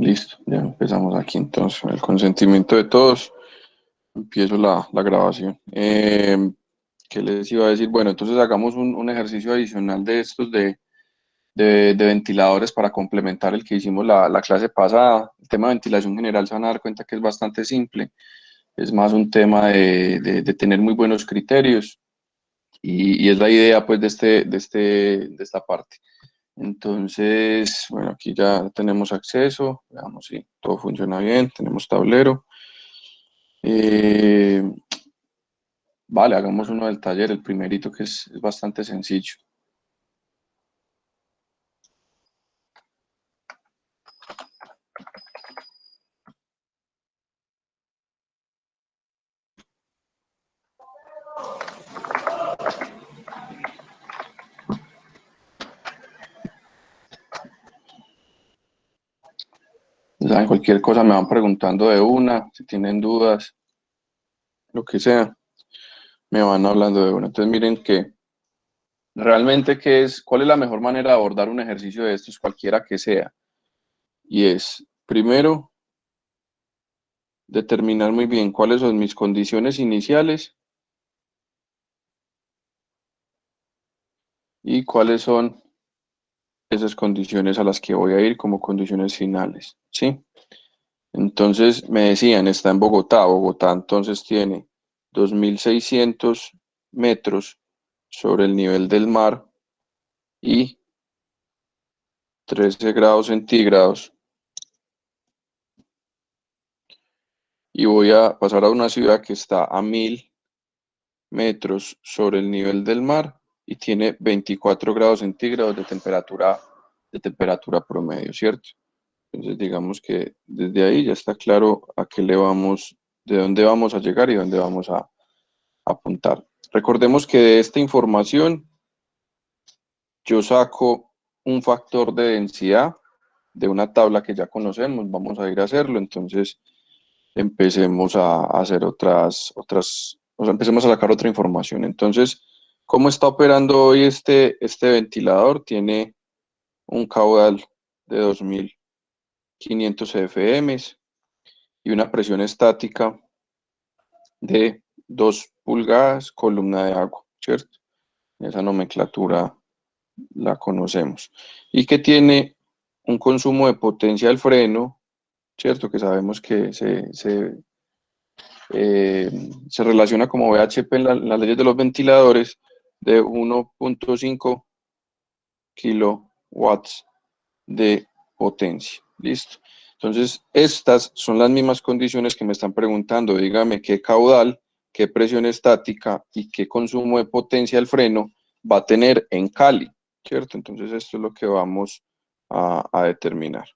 Listo, ya empezamos aquí entonces, con el consentimiento de todos. Empiezo la grabación. ¿Qué les iba a decir? Bueno, entonces hagamos un ejercicio adicional de estos de ventiladores para complementar el que hicimos la clase pasada. El tema de ventilación general se van a dar cuenta que es bastante simple. Es más un tema de tener muy buenos criterios y es la idea pues de esta parte. Entonces, bueno, aquí ya tenemos acceso, veamos si todo funciona bien, tenemos tablero. Eh, vale, hagamos uno del taller, el primerito que es bastante sencillo. ¿Saben? Cualquier cosa me van preguntando de una, si tienen dudas, lo que sea, me van hablando de una. Entonces miren que realmente cuál es la mejor manera de abordar un ejercicio de estos, cualquiera que sea. Y es, primero, determinar muy bien cuáles son mis condiciones iniciales y cuáles son esas condiciones a las que voy a ir como condiciones finales, ¿sí? Entonces me decían, está en Bogotá. Bogotá entonces tiene 2.600 metros sobre el nivel del mar y 13 grados centígrados. Y voy a pasar a una ciudad que está a 1.000 metros sobre el nivel del mar y tiene 24 grados centígrados de temperatura promedio, ¿cierto? Entonces digamos que desde ahí ya está claro a qué le vamos, de dónde vamos a llegar y dónde vamos a apuntar. Recordemos que de esta información yo saco un factor de densidad de una tabla que ya conocemos, vamos a ir a hacerlo, entonces empecemos a hacer o sea, empecemos a sacar otra información. Entonces, ¿cómo está operando hoy este ventilador? Tiene un caudal de 2.500 FM y una presión estática de 2 pulgadas, columna de agua, ¿cierto? Esa nomenclatura la conocemos. Y que tiene un consumo de potencia del freno, ¿cierto? Que sabemos que eh, se relaciona como VHP en las leyes de los ventiladores de 1.5 kilowatts de potencia. ¿Listo? Entonces, estas son las mismas condiciones que me están preguntando. Dígame qué caudal, qué presión estática y qué consumo de potencia el freno va a tener en Cali, ¿cierto? Entonces, esto es lo que vamos a determinar.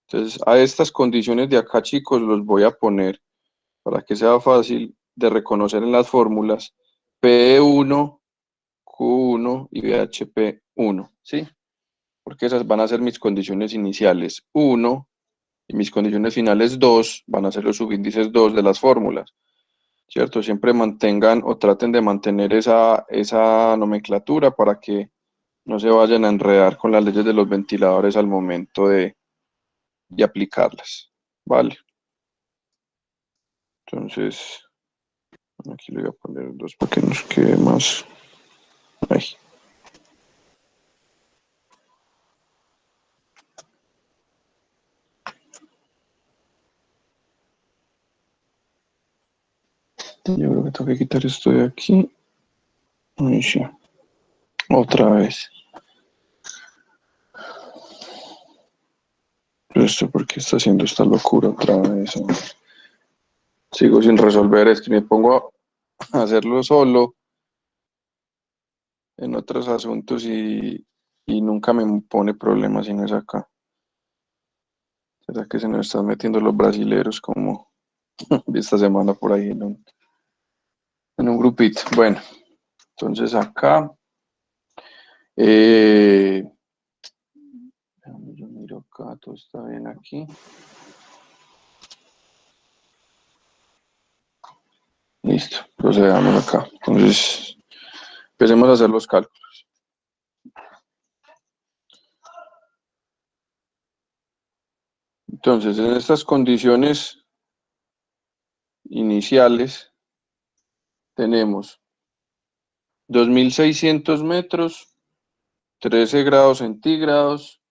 Entonces, a estas condiciones de acá, chicos, los voy a poner para que sea fácil de reconocer en las fórmulas P1, Q1 y VHP1, ¿sí? Porque esas van a ser mis condiciones iniciales 1 y mis condiciones finales 2 van a ser los subíndices 2 de las fórmulas, ¿cierto? Siempre mantengan o traten de mantener esa nomenclatura para que no se vayan a enredar con las leyes de los ventiladores al momento de aplicarlas, ¿vale? Entonces, aquí le voy a poner 2 para que nos quede más. Ahí. Yo creo que tengo que quitar esto de aquí. Ahí sí. Otra vez. Esto porque está haciendo esta locura otra vez. Sigo sin resolver esto y me pongo a hacerlo solo en otros asuntos y nunca me pone problemas si no es acá. ¿Será que se nos están metiendo los brasileros como vi esta semana por ahí en un grupito? Bueno, entonces acá, eh, yo miro acá, todo está bien aquí. Listo, procedamos acá. Entonces, empecemos a hacer los cálculos. Entonces, en estas condiciones iniciales tenemos 2.600 metros, 13 grados centígrados.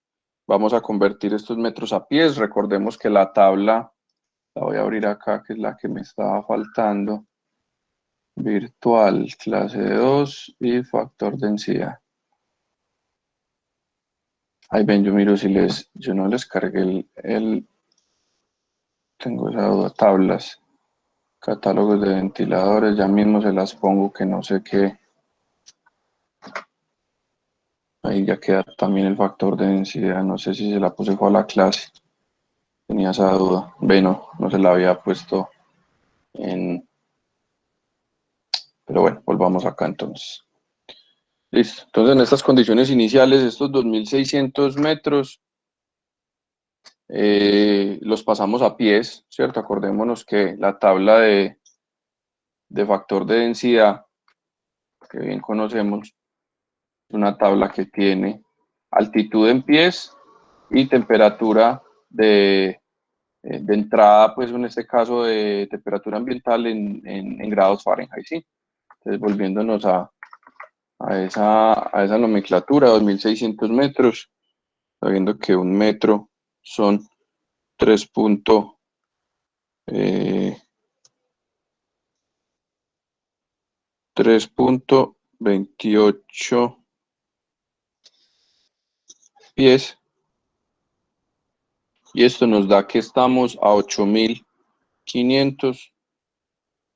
Vamos a convertir estos metros a pies. Recordemos que la tabla, la voy a abrir acá, que es la que me estaba faltando. Virtual, clase 2 y factor densidad. Ahí ven, yo miro si yo no les cargué tengo esa duda, tablas, catálogos de ventiladores, ya mismo se las pongo que no sé qué. Ahí ya queda también el factor de densidad, no sé si se la puse a la clase, tenía esa duda. Bueno, no se la había puesto en... Pero bueno, volvamos acá entonces. Listo, entonces en estas condiciones iniciales, estos 2.600 metros, los pasamos a pies, ¿cierto? Acordémonos que la tabla de factor de densidad, que bien conocemos, es una tabla que tiene altitud en pies y temperatura de entrada, pues en este caso de temperatura ambiental en grados Fahrenheit, ¿sí? Entonces, volviéndonos a esa nomenclatura, 2.600 metros, sabiendo que un metro son 3. 3.28 pies, y esto nos da que estamos a 8.500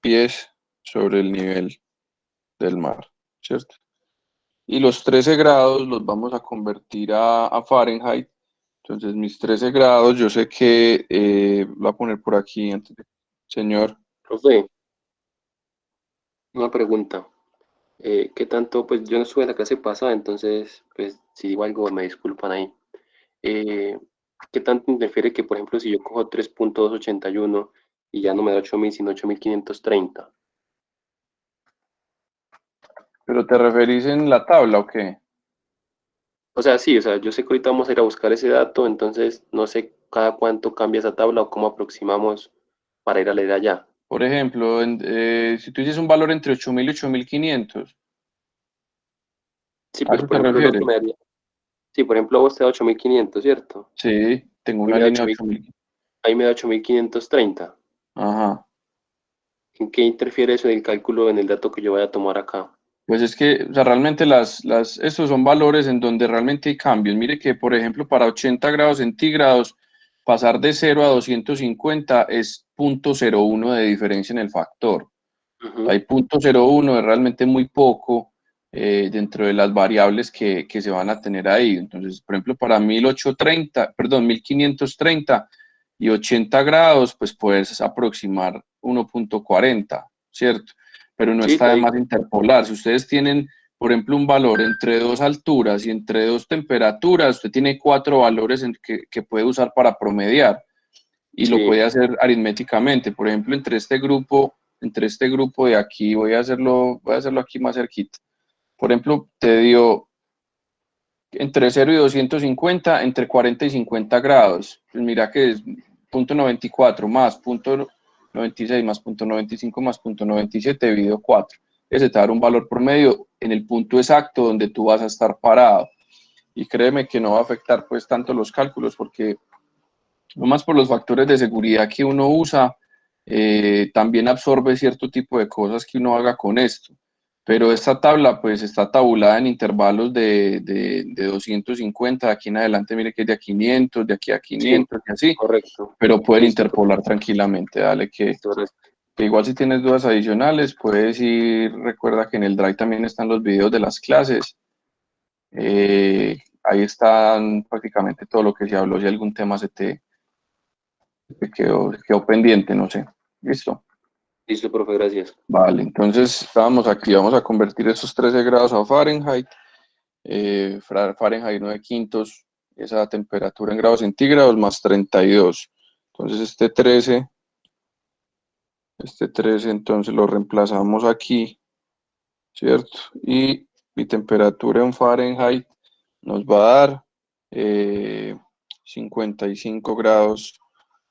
pies sobre el nivel del mar, ¿cierto? Y los 13 grados los vamos a convertir a Fahrenheit. Entonces, mis 13 grados, yo sé que, voy a poner por aquí, señor. Profe, una pregunta. ¿Qué tanto? Pues yo no estuve en la clase pasada, entonces, pues si digo algo, me disculpan ahí. Eh, ¿Qué tanto interfiere que, por ejemplo, si yo cojo 3.281 y ya no me da 8.000 sino 8.530? ¿Pero te referís en la tabla o qué? O sea, sí, o sea, yo sé que ahorita vamos a ir a buscar ese dato, entonces no sé cada cuánto cambia esa tabla o cómo aproximamos para ir a leer allá. Por ejemplo, si tú dices un valor entre 8.000 y 8.500, Sí, ¿a pero eso por te ejemplo, el otro refieres? me daría. Sí, por ejemplo, a vos te da 8.500, ¿cierto? Sí, tengo Ahí una me da línea de 8.000, 8.000. ahí me da 8.530. Ajá. ¿En qué interfiere eso en el cálculo en el dato que yo voy a tomar acá? Pues es que, o sea, realmente estos son valores en donde realmente hay cambios. Mire que, por ejemplo, para 80 grados centígrados, pasar de 0 a 250 es 0.01 de diferencia en el factor. Ujú. Hay 0.01, es realmente muy poco dentro de las variables que se van a tener ahí. Entonces, por ejemplo, para 1830, perdón, 1530 y 80 grados, pues puedes aproximar 1.40, ¿cierto? Pero no Sí, está de ahí, más interpolar. Si ustedes tienen, por ejemplo, un valor entre dos alturas y entre dos temperaturas, usted tiene cuatro valores que puede usar para promediar y lo sí, puede hacer aritméticamente. Por ejemplo, entre este grupo de aquí, voy a hacerlo aquí más cerquita. Por ejemplo, te dio entre 0 y 250, entre 40 y 50 grados. Pues mira que es 0.94 más 0.96 más 0.95 más 0.97 dividido 4. Ese te va a dar un valor promedio en el punto exacto donde tú vas a estar parado. Y créeme que no va a afectar pues tanto los cálculos porque no más por los factores de seguridad que uno usa, también absorbe cierto tipo de cosas que uno haga con esto. Pero esta tabla pues está tabulada en intervalos de 250, de aquí en adelante mire que es de a 500, de aquí a sí, 500 y así, correcto. pero pueden Listo, profe. interpolar tranquilamente, dale Listo, gracias. que igual si tienes dudas adicionales puedes ir, recuerda que en el Drive también están los videos de las clases, ahí están prácticamente todo lo que se habló, si algún tema quedó pendiente, no sé. ¿Listo? Listo, profe, gracias. Vale, entonces estábamos aquí, vamos a convertir esos 13 grados a Fahrenheit, Fahrenheit 9 quintos, esa temperatura en grados centígrados más 32. Entonces este trece entonces lo reemplazamos aquí, ¿cierto? Y mi temperatura en Fahrenheit nos va a dar 55 grados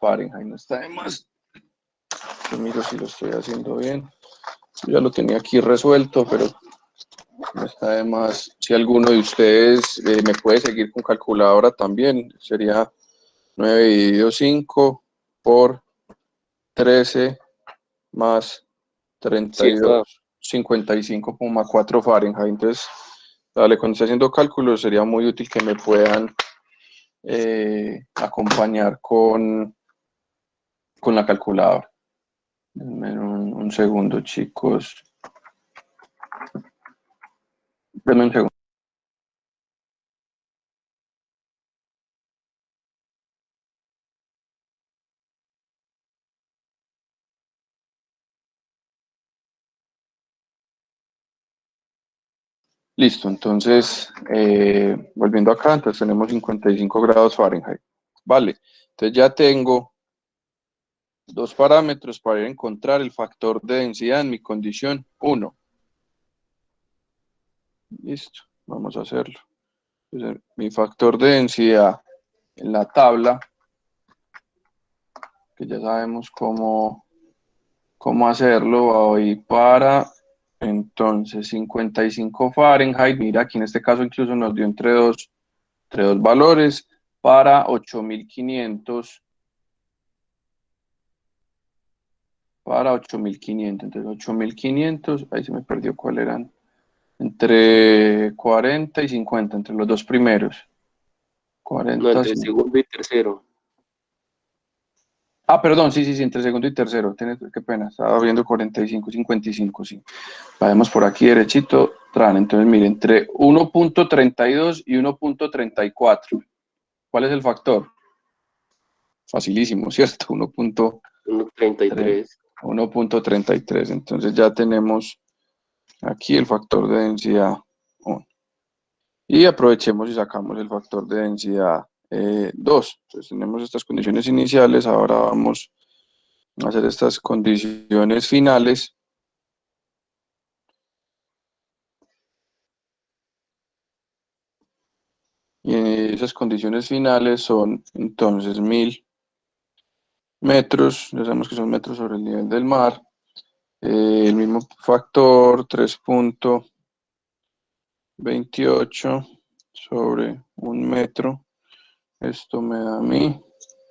Fahrenheit. No está de más. Yo miro si lo estoy haciendo bien. Yo ya lo tenía aquí resuelto, pero no está de más. Si alguno de ustedes me puede seguir con calculadora también, sería 9 dividido 5 por 13 más Sí, está. 32, 55,4 Fahrenheit. Entonces, dale, cuando esté haciendo cálculos sería muy útil que me puedan acompañar con la calculadora. Denme un segundo, chicos. Denme un segundo. Listo, entonces, volviendo acá, entonces tenemos 55 grados Fahrenheit. Vale, entonces ya tengo dos parámetros para ir a encontrar el factor de densidad en mi condición 1. Listo, vamos a hacerlo. Entonces, mi factor de densidad en la tabla, que ya sabemos cómo hacerlo, voy para, entonces, 55 Fahrenheit. Mira, aquí en este caso incluso nos dio entre dos valores, para 8500. Para 8500, entonces 8500, ahí se me perdió cuál eran, entre 40 y 50, entre los dos primeros, No, 40, entre 50. segundo y tercero. Ah, perdón, sí, entre segundo y tercero, qué pena, estaba viendo 45, 55, sí. Vamos por aquí derechito, entonces mire, entre 1.32 y 1.34, ¿cuál es el factor? Facilísimo, ¿cierto? 1.33. 1.33, entonces ya tenemos aquí el factor de densidad 1. Y aprovechemos y sacamos el factor de densidad 2. Entonces tenemos estas condiciones iniciales, ahora vamos a hacer estas condiciones finales. Y esas condiciones finales son entonces 1000 metros, ya sabemos que son metros sobre el nivel del mar, el mismo factor 3.28 sobre un metro, esto me da a mí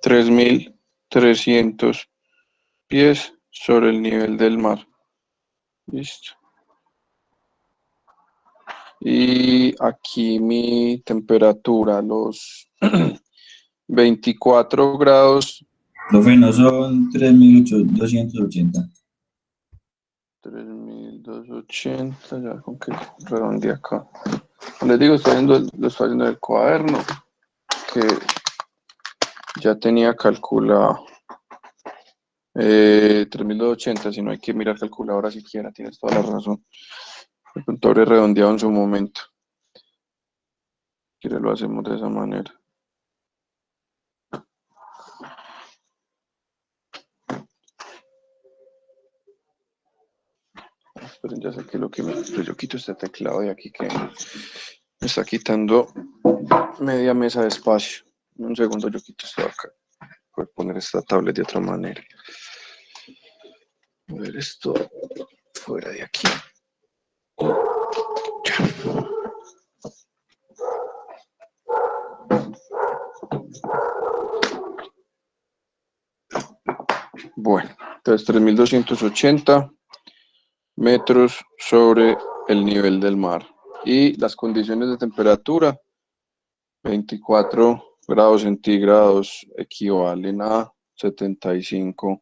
3300 pies sobre el nivel del mar. Listo. Y aquí mi temperatura, los 24 grados. Profe, no son 3280. 3280, ya con que redondeé acá. Les digo, lo estoy haciendo en el cuaderno, que ya tenía calculado 3280, si no hay que mirar calculadora siquiera, tienes toda la razón. El punto habré redondeado en su momento. Quiere lo hacemos de esa manera. Esperen, ya sé que lo que pues yo quito este teclado de aquí que me está quitando media mesa de espacio. Un segundo, yo quito esto de acá. Voy a poner esta tablet de otra manera. A ver esto fuera de aquí. Bueno, entonces 3280 metros sobre el nivel del mar. Y las condiciones de temperatura, 24 grados centígrados equivalen a 75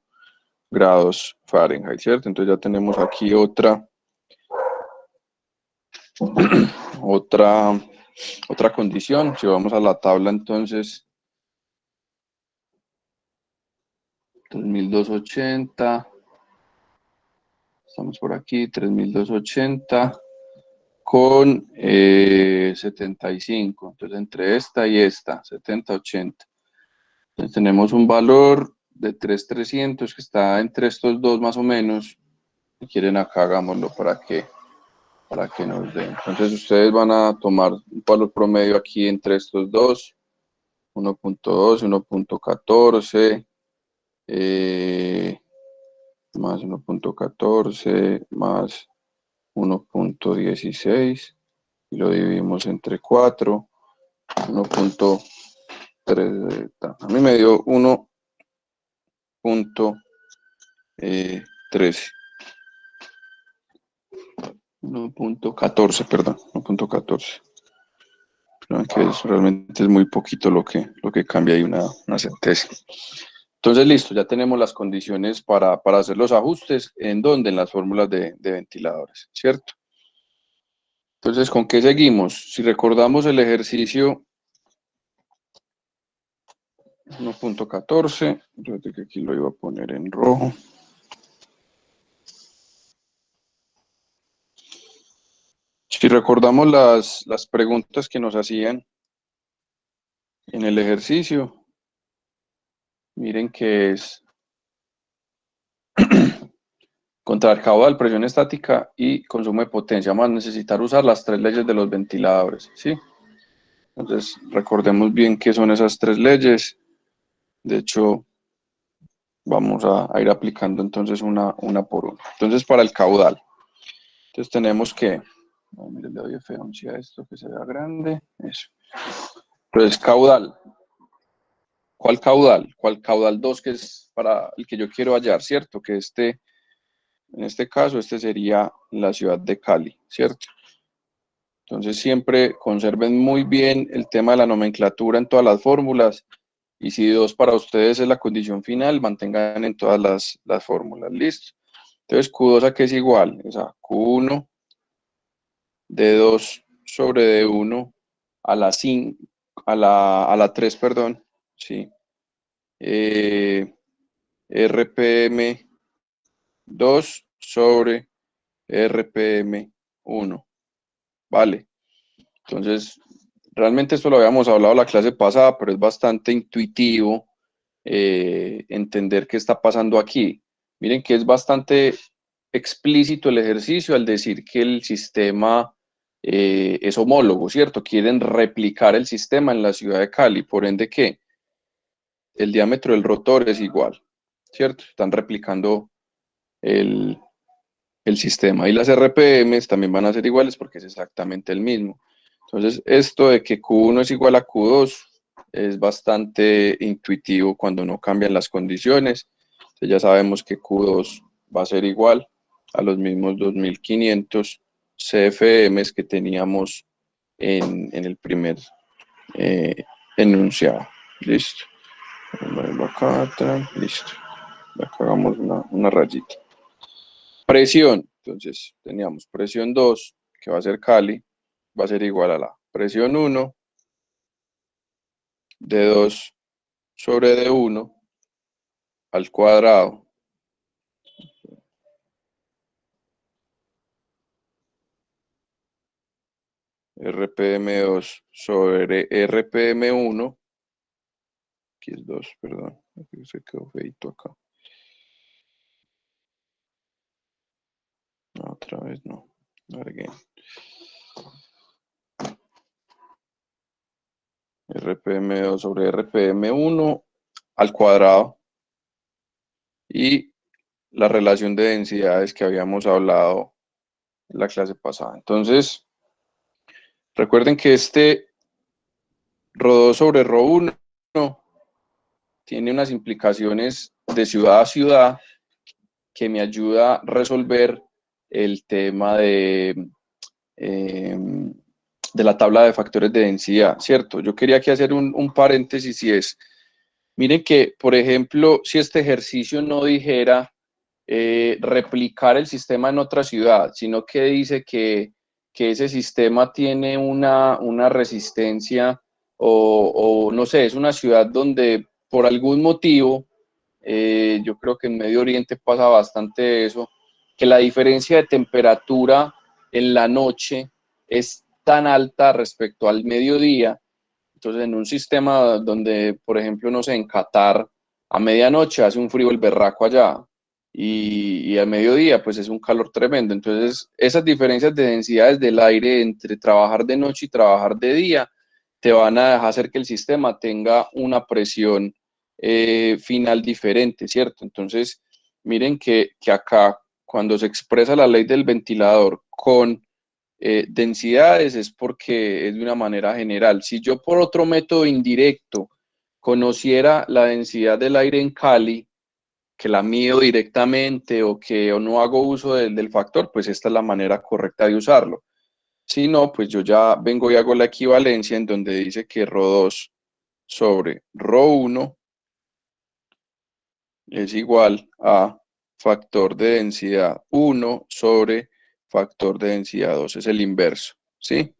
grados Fahrenheit, ¿cierto? Entonces ya tenemos aquí otra condición. Si vamos a la tabla, entonces 3280, estamos por aquí, 3280 con 75, entonces entre esta y esta, 70-80. Entonces tenemos un valor de 3.300 que está entre estos dos más o menos. Si quieren acá hagámoslo para que nos den. Entonces ustedes van a tomar un valor promedio aquí entre estos dos, 1.12, 1.14, más 1.14 más 1.16 y lo dividimos entre 4, 1.3, a mí me dio 1.13, 1.14, perdón, 1.14. Que realmente es muy poquito lo que cambia ahí una centésima. Entonces, listo, ya tenemos las condiciones para hacer los ajustes. ¿En dónde? En las fórmulas de ventiladores, ¿cierto? Entonces, ¿con qué seguimos? Si recordamos el ejercicio 1.14, yo creo que aquí lo iba a poner en rojo. Si recordamos las preguntas que nos hacían en el ejercicio, miren que es contra caudal, presión estática y consumo de potencia. Vamos a necesitar usar las 3 leyes de los ventiladores, ¿sí? Entonces, recordemos bien qué son esas 3 leyes. De hecho, vamos a ir aplicando entonces una por una. Entonces, para el caudal. Entonces, tenemos que... Miren, le doy F11 a esto, que se vea grande. Eso. Entonces, caudal. ¿Cuál caudal? ¿Cuál caudal 2, que es para el que yo quiero hallar, ¿cierto? Que en este caso, este sería la ciudad de Cali, ¿cierto? Entonces siempre conserven muy bien el tema de la nomenclatura en todas las fórmulas y si 2 para ustedes es la condición final, mantengan en todas las fórmulas, ¿listo? Entonces Q2 a qué es igual, es a Q1 de 2 sobre D1 a la 5, a la 3, perdón, sí. RPM 2 sobre RPM 1, ¿vale? Entonces, realmente esto lo habíamos hablado la clase pasada, pero es bastante intuitivo entender qué está pasando aquí. Miren que es bastante explícito el ejercicio al decir que el sistema es homólogo, ¿cierto? Quieren replicar el sistema en la ciudad de Cali, por ende que el diámetro del rotor es igual, ¿cierto? Están replicando el, el sistema. Y las RPMs también van a ser iguales porque es exactamente el mismo. Entonces, esto de que Q1 es igual a Q2 es bastante intuitivo cuando no cambian las condiciones. Entonces, ya sabemos que Q2 va a ser igual a los mismos 2500 CFMs que teníamos en el primer enunciado. Listo. Acá, listo. Acá hagamos una rayita. Presión, entonces teníamos presión 2, que va a ser Cali, va a ser igual a la presión 1 de 2 sobre D1 al cuadrado RPM2 sobre RPM1, aquí es 2, perdón, aquí se quedó feito acá. No, otra vez no, again. RPM2 sobre RPM1 al cuadrado y la relación de densidades que habíamos hablado en la clase pasada. Entonces, recuerden que este Rho2 sobre Rho1 tiene unas implicaciones de ciudad a ciudad que me ayuda a resolver el tema de la tabla de factores de densidad, ¿cierto? Yo quería aquí hacer un paréntesis y es, miren que, por ejemplo, si este ejercicio no dijera replicar el sistema en otra ciudad, sino que dice que ese sistema tiene una resistencia o no sé, es una ciudad donde por algún motivo, yo creo que en Medio Oriente pasa bastante eso, que la diferencia de temperatura en la noche es tan alta respecto al mediodía. Entonces, en un sistema donde, por ejemplo, no sé, en Qatar, a medianoche hace un frío el berraco allá y al mediodía, pues es un calor tremendo. Entonces, esas diferencias de densidades del aire entre trabajar de noche y trabajar de día te van a dejar hacer que el sistema tenga una presión final diferente, ¿cierto? Entonces, miren que acá, cuando se expresa la ley del ventilador con densidades, es porque es de una manera general. Si yo por otro método indirecto conociera la densidad del aire en Cali, que la mido directamente o no hago uso del factor, pues esta es la manera correcta de usarlo. Si no, pues yo ya vengo y hago la equivalencia en donde dice que ρ2 sobre ρ1 es igual a factor de densidad 1 sobre factor de densidad 2, es el inverso, ¿sí?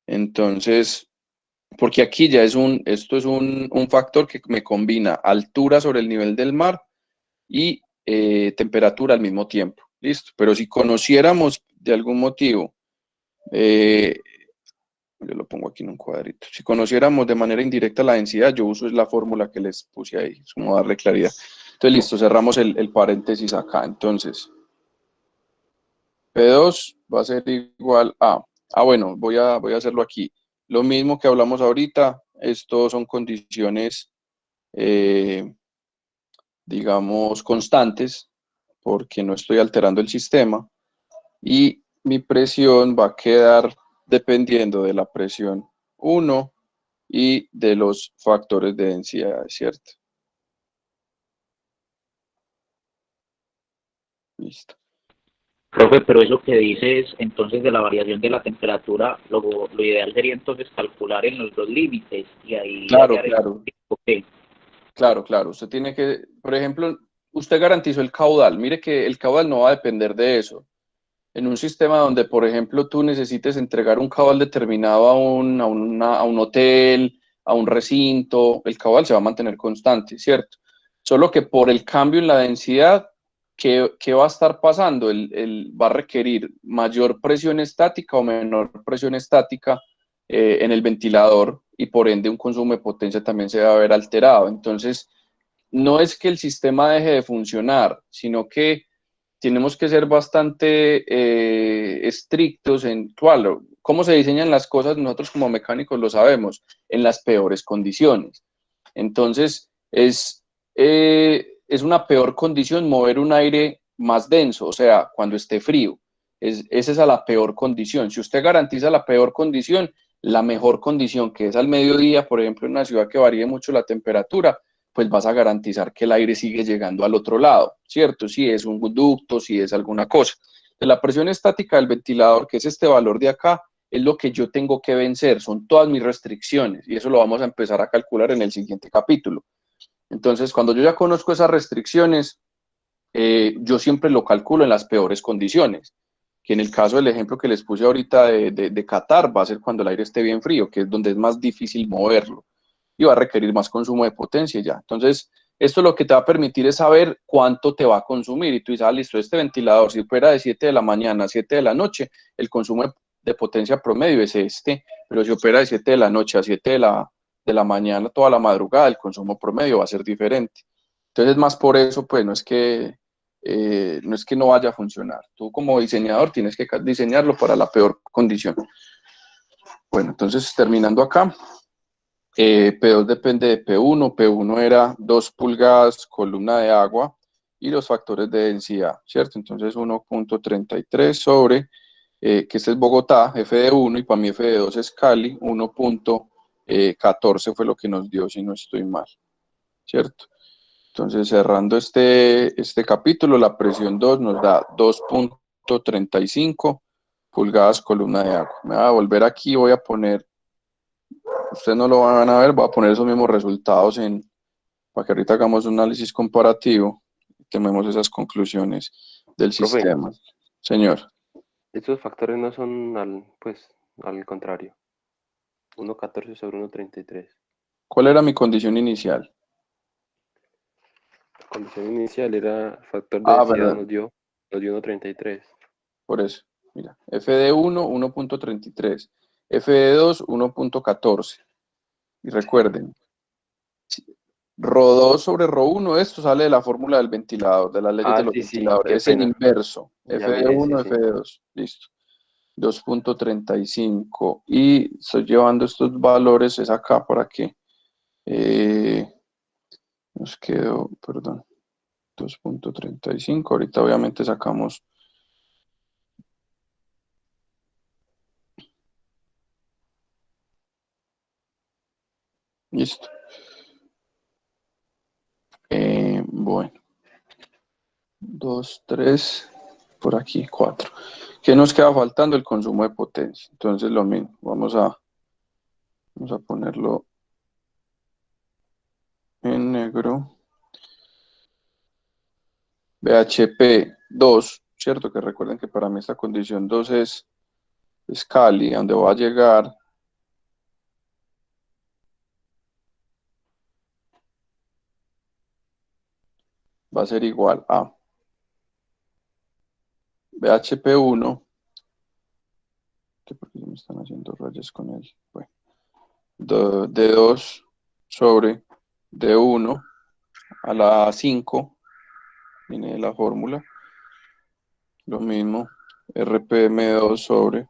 Entonces, porque aquí ya esto es un factor que me combina altura sobre el nivel del mar y temperatura al mismo tiempo, ¿listo? Pero si conociéramos de algún motivo, yo lo pongo aquí en un cuadrito, si conociéramos de manera indirecta la densidad, yo uso es la fórmula que les puse ahí, es como darle claridad. Entonces, listo, cerramos el paréntesis acá. Entonces, P2 va a ser igual a, bueno, voy a hacerlo aquí. Lo mismo que hablamos ahorita, estos son condiciones, digamos, constantes, porque no estoy alterando el sistema, y mi presión va a quedar dependiendo de la presión 1 y de los factores de densidad, ¿cierto? Listo. Profe, pero eso que dices entonces de la variación de la temperatura, lo ideal sería entonces calcular en los dos límites y ahí Claro, hallar el claro, tiempo que... claro, claro. Usted tiene que, por ejemplo, usted garantizó el caudal. Mire que el caudal no va a depender de eso. En un sistema donde, por ejemplo, tú necesites entregar un caudal determinado a un hotel, a un recinto, el caudal se va a mantener constante, ¿cierto? Solo que por el cambio en la densidad, ¿qué va a estar pasando? Va a requerir mayor presión estática o menor presión estática en el ventilador y por ende un consumo de potencia también se va a ver alterado. Entonces, no es que el sistema deje de funcionar, sino que tenemos que ser bastante estrictos en, claro, cómo se diseñan las cosas, nosotros como mecánicos lo sabemos, en las peores condiciones. Entonces, es una peor condición mover un aire más denso, o sea, cuando esté frío. Esa es la peor condición. Si usted garantiza la peor condición, la mejor condición, que es al mediodía, por ejemplo, en una ciudad que varíe mucho la temperatura, pues vas a garantizar que el aire sigue llegando al otro lado, ¿cierto? Si es un ducto, si es alguna cosa. De la presión estática del ventilador, que es este valor de acá, es lo que yo tengo que vencer, son todas mis restricciones, y eso lo vamos a empezar a calcular en el siguiente capítulo. Entonces, cuando yo ya conozco esas restricciones, yo siempre lo calculo en las peores condiciones, que en el caso del ejemplo que les puse ahorita de Qatar, va a ser cuando el aire esté bien frío, que es donde es más difícil moverlo y va a requerir más consumo de potencia ya. Entonces, esto lo que te va a permitir es saber cuánto te va a consumir. Y tú dices, listo, este ventilador, si fuera de 7 de la mañana a 7 de la noche, el consumo de potencia promedio es este, pero si opera de 7 de la noche a 7 de la mañana, toda la madrugada, el consumo promedio va a ser diferente. Entonces, más por eso, pues no es que no vaya a funcionar. Tú como diseñador tienes que diseñarlo para la peor condición. Bueno, entonces terminando acá, P2 depende de P1, P1 era 2 pulgadas columna de agua y los factores de densidad, ¿cierto? Entonces 1.33 sobre, que este es Bogotá, F de 1 y para mí F de 2 es Cali, 1.14 fue lo que nos dio, si no estoy mal, ¿cierto? Entonces cerrando este capítulo, la presión 2 nos da 2.35 pulgadas columna de agua. Me voy a volver aquí, voy a poner, ustedes no lo van a ver, voy a poner esos mismos resultados para que ahorita hagamos un análisis comparativo y tomemos esas conclusiones del Profe, sistema. Señor, estos factores no son pues, al contrario. 1.14 sobre 1.33. ¿cuál era mi condición inicial? La condición inicial era factor de Ah, densidad, verdad, nos dio 1.33. por eso. Mira, F de 1, 1.33. F de 2, 1.14. Y recuerden, ρ2 sobre ρ1, esto sale de la fórmula del ventilador, de las leyes de Ah, los sí, sí, qué ventiladores. Es el pena. inverso. Ya F de miré, sí, 1, sí. F de 2. Listo. 2.35 y estoy llevando estos valores es acá para que nos quedó, perdón, 2.35. Ahorita obviamente sacamos listo. Bueno, 2, 3, por aquí 4. ¿Qué nos queda faltando? El consumo de potencia. Entonces lo mismo, vamos a ponerlo en negro. BHP 2, ¿cierto? Que recuerden que para mí esta condición 2 es Cali, donde va a llegar va a ser igual a BHP1, que porque me están haciendo rayas con él, bueno, D2 sobre D1 a la 5, viene de la fórmula, lo mismo, RPM2 sobre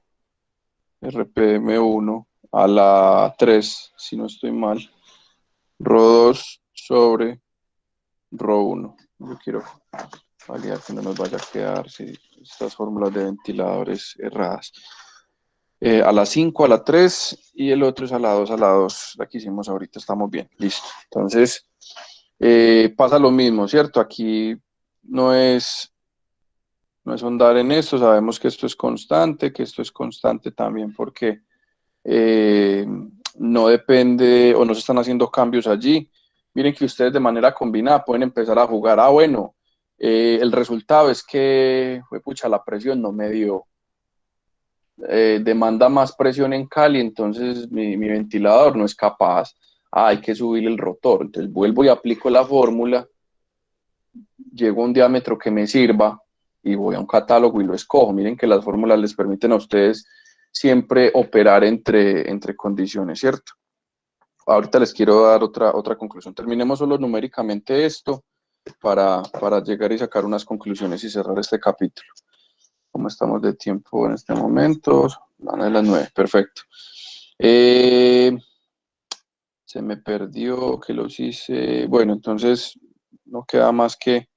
RPM1 a la 3, si no estoy mal, Rho2 sobre Rho1. Yo quiero validar que no nos vaya a quedar si estas fórmulas de ventiladores erradas. A la 5, a la 3 y el otro es a la 2, a la 2. La que hicimos ahorita, estamos bien, listo. Entonces, pasa lo mismo, ¿cierto? Aquí no es ahondar en esto, sabemos que esto es constante, también porque no depende o no se están haciendo cambios allí. Miren que ustedes de manera combinada pueden empezar a jugar. Bueno, el resultado es que, pucha, la presión no me dio. Demanda más presión en Cali, entonces mi ventilador no es capaz. Hay que subir el rotor. Entonces vuelvo y aplico la fórmula, llego a un diámetro que me sirva y voy a un catálogo y lo escojo. Miren que las fórmulas les permiten a ustedes siempre operar entre condiciones, ¿cierto? Ahorita les quiero dar otra conclusión. Terminemos solo numéricamente esto para llegar y sacar unas conclusiones y cerrar este capítulo. ¿Cómo estamos de tiempo en este momento? Van a las 9, perfecto. Se me perdió, que los hice. Bueno, entonces no queda más que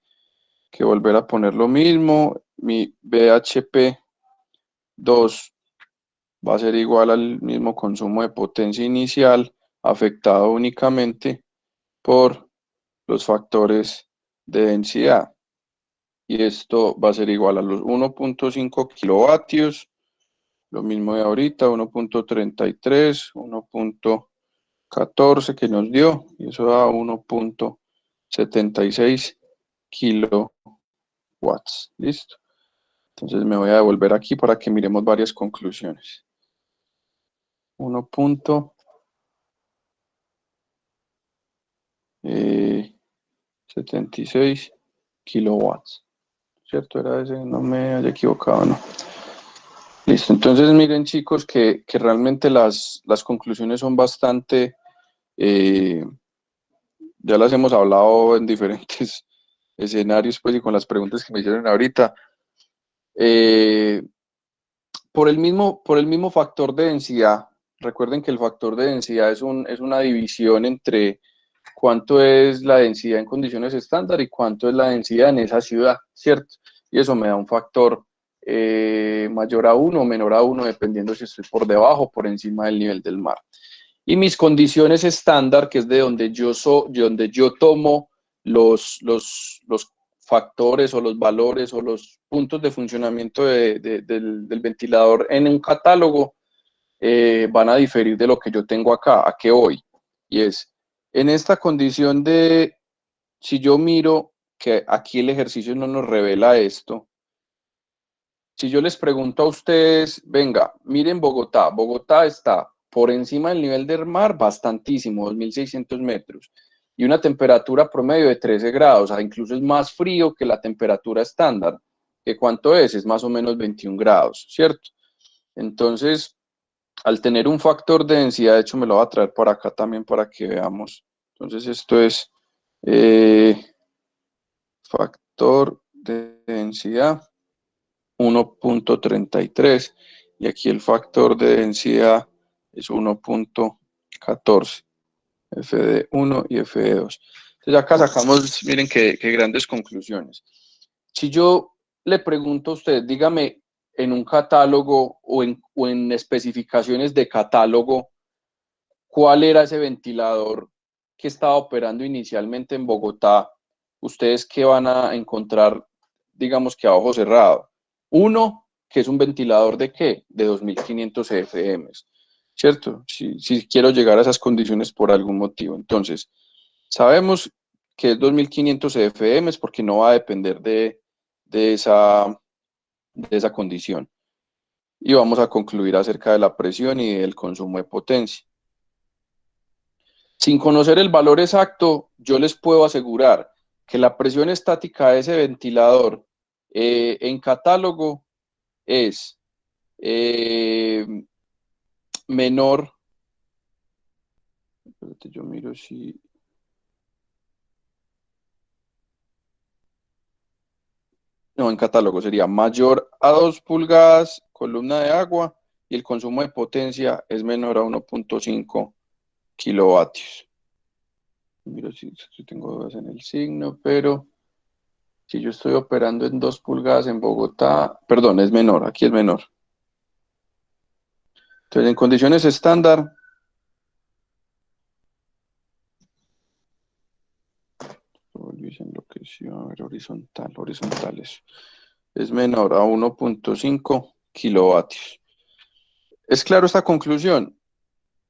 volver a poner lo mismo. Mi BHP 2 va a ser igual al mismo consumo de potencia inicial, afectado únicamente por los factores de densidad. Y esto va a ser igual a los 1.5 kilovatios, lo mismo de ahorita, 1.33, 1.14 que nos dio, y eso da 1.76 kilowatts. ¿Listo? Entonces me voy a devolver aquí para que miremos varias conclusiones. 1.76 kilowatts. ¿Cierto? Era ese, no me haya equivocado, ¿no? Listo, entonces miren chicos que realmente las conclusiones son bastante, ya las hemos hablado en diferentes escenarios pues y con las preguntas que me hicieron ahorita. Por el mismo factor de densidad, recuerden que el factor de densidad es una división entre cuánto es la densidad en condiciones estándar y cuánto es la densidad en esa ciudad, ¿cierto? Y eso me da un factor mayor a 1 o menor a 1, dependiendo si estoy por debajo o por encima del nivel del mar. Y mis condiciones estándar, que es de donde yo tomo los factores o los valores o los puntos de funcionamiento del ventilador en un catálogo, van a diferir de lo que yo tengo acá. ¿A qué voy? Y es, en esta condición de, si yo miro que aquí el ejercicio no nos revela esto, si yo les pregunto a ustedes, venga, miren Bogotá está por encima del nivel del mar bastantísimo, 2.600 metros, y una temperatura promedio de 13 grados, o sea, incluso es más frío que la temperatura estándar, que cuánto es más o menos 21 grados, ¿cierto? Entonces, al tener un factor de densidad, de hecho me lo voy a traer por acá también para que veamos. Entonces esto es factor de densidad 1.33 y aquí el factor de densidad es 1.14, FD1 y FD2. Entonces acá sacamos, miren qué grandes conclusiones. Si yo le pregunto a usted, dígame en un catálogo o en especificaciones de catálogo, ¿cuál era ese ventilador que estaba operando inicialmente en Bogotá? ¿Ustedes qué van a encontrar, digamos que a ojo cerrado? Uno, que es un ventilador de ¿qué? De 2500 CFM, ¿cierto? Si quiero llegar a esas condiciones por algún motivo. Entonces, sabemos que es 2500 CFM porque no va a depender de esa condición. Y vamos a concluir acerca de la presión y del consumo de potencia. Sin conocer el valor exacto, yo les puedo asegurar que la presión estática de ese ventilador en catálogo es menor. Espérate, yo miro si. No, en catálogo sería mayor a 2 pulgadas, columna de agua, y el consumo de potencia es menor a 1.5 kilovatios. Miro si tengo dudas en el signo, pero si yo estoy operando en 2 pulgadas en Bogotá, perdón, es menor, aquí es menor. Entonces, en condiciones estándar, Luis enloqueció, a ver, horizontales, es menor a 1.5 kilovatios. ¿Es claro esta conclusión?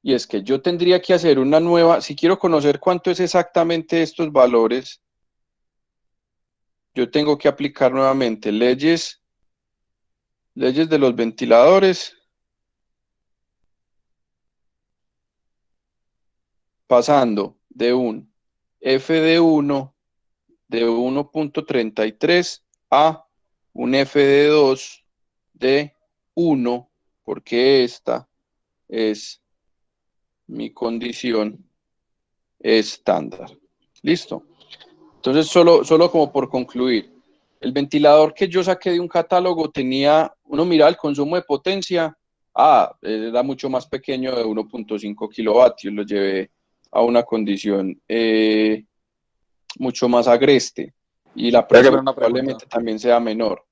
Y es que yo tendría que hacer una nueva, si quiero conocer cuánto es exactamente estos valores, yo tengo que aplicar nuevamente leyes de los ventiladores, pasando de un FD1 de 1.33 a un FD2 de 1, porque esta es mi condición estándar. ¿Listo? Entonces, solo como por concluir, el ventilador que yo saqué de un catálogo tenía, uno mira el consumo de potencia, era mucho más pequeño de 1.5 kilovatios, lo llevé a una condición mucho más agreste y la presión probablemente también sea menor,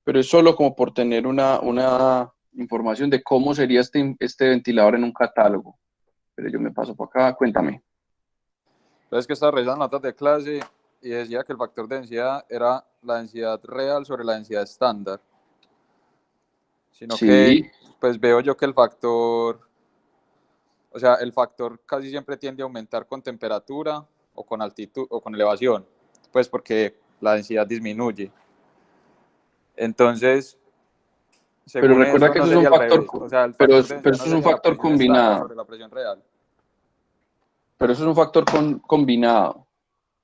pero es solo como por tener una información de cómo sería este ventilador en un catálogo. Pero yo me paso por acá, cuéntame. Entonces, que estaba revisando notas de clase y decía que el factor de densidad era la densidad real sobre la densidad estándar. Sino Sí. que, pues veo yo que el factor casi siempre tiende a aumentar con temperatura o con altitud o con elevación, pues porque la densidad disminuye. Entonces, Pero recuerda que no eso es un sería al factor, revés. O sea, el pero factor de eso densidad no es un sería la factor presión estándar combinado. sobre la presión real. Pero eso es un factor combinado,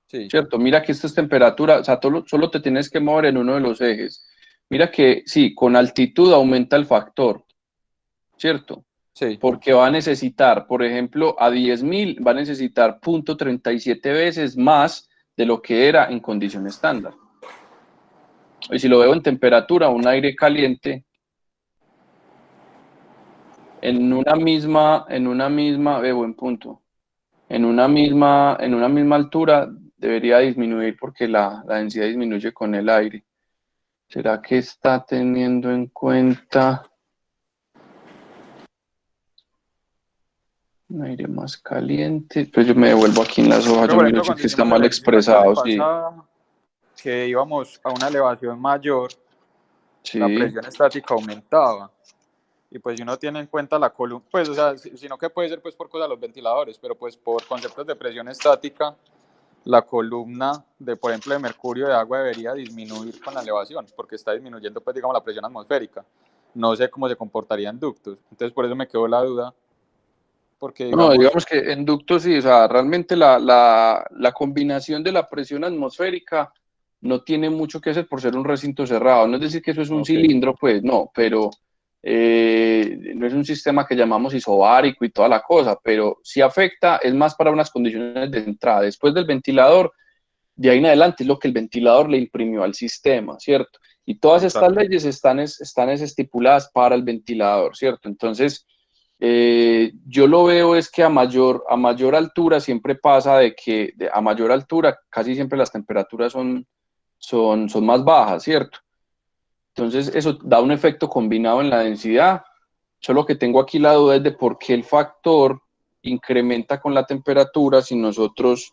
Sí. ¿cierto? Mira que esto es temperatura, o sea, solo te tienes que mover en uno de los ejes. Mira que sí, con altitud aumenta el factor, ¿cierto? Sí. Porque va a necesitar, por ejemplo, a 10.000 va a necesitar 0.37 veces más de lo que era en condición estándar. Y si lo veo en temperatura, un aire caliente, en una misma, buen punto, en una misma altura debería disminuir porque la densidad disminuye con el aire. ¿Será que está teniendo en cuenta un aire más caliente? Pues yo me devuelvo aquí en las hojas, Pero, yo por miro ejemplo, si cuando que está hicimos el mal ejercicio en la clase expresado, sí. pasada, que íbamos a una elevación mayor, la Sí, presión estática aumentaba. Y pues si uno tiene en cuenta la columna, pues o sea, sino que puede ser pues por cosas de los ventiladores, pero pues por conceptos de presión estática, la columna de, por ejemplo, de mercurio de agua debería disminuir con la elevación, porque está disminuyendo pues digamos la presión atmosférica. No sé cómo se comportaría en ductos, entonces por eso me quedó la duda, porque no, digamos, digamos que en ductos sí, o sea, realmente la combinación de la presión atmosférica no tiene mucho que hacer por ser un recinto cerrado. No es decir que eso es un cilindro, pues no, pero no es un sistema que llamamos isobárico y toda la cosa, pero sí afecta, es más para unas condiciones de entrada. Después del ventilador, de ahí en adelante es lo que el ventilador le imprimió al sistema, ¿cierto? Y todas estas leyes están estipuladas para el ventilador, ¿cierto? Entonces, Yo lo veo es que a mayor altura siempre pasa de que a mayor altura casi siempre las temperaturas son más bajas, ¿cierto? Entonces eso da un efecto combinado en la densidad. Solo que tengo aquí la duda es de por qué el factor incrementa con la temperatura si nosotros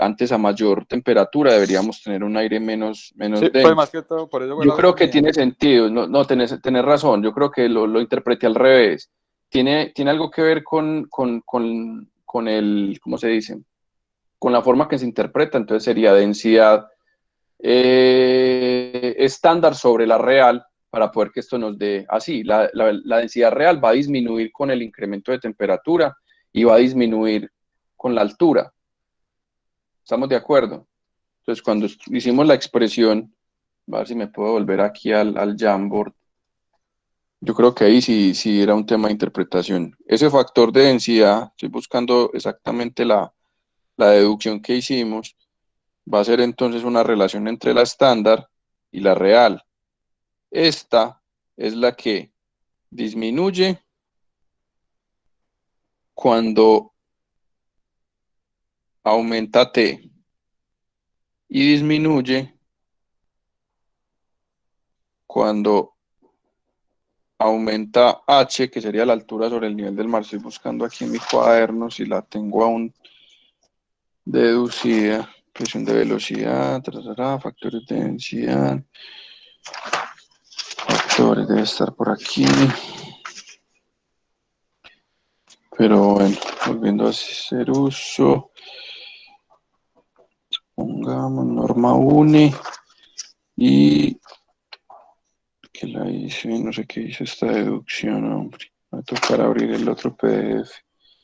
antes a mayor temperatura deberíamos tener un aire menos Sí, pues denso. más que todo, por eso fue Yo la creo duda que mía. tiene sentido, no tenés razón, yo creo que lo interpreté al revés. Tiene algo que ver con el, ¿cómo se dice? Con la forma que se interpreta, entonces sería densidad estándar sobre la real para poder que esto nos dé así. La densidad real va a disminuir con el incremento de temperatura y va a disminuir con la altura. ¿Estamos de acuerdo? Entonces, cuando hicimos la expresión, a ver si me puedo volver aquí al Jamboard. Yo creo que ahí sí era un tema de interpretación. Ese factor de densidad, estoy buscando exactamente la deducción que hicimos, va a ser entonces una relación entre la estándar y la real. Esta es la que disminuye cuando aumenta T y disminuye cuando aumenta H, que sería la altura sobre el nivel del mar. Estoy buscando aquí en mi cuaderno si la tengo aún deducida. Presión de velocidad, factores de densidad, factores, debe estar por aquí. Pero bueno, volviendo a hacer uso, pongamos norma UNE y que la hice, no sé qué hice esta deducción, hombre. Me va a tocar abrir el otro PDF.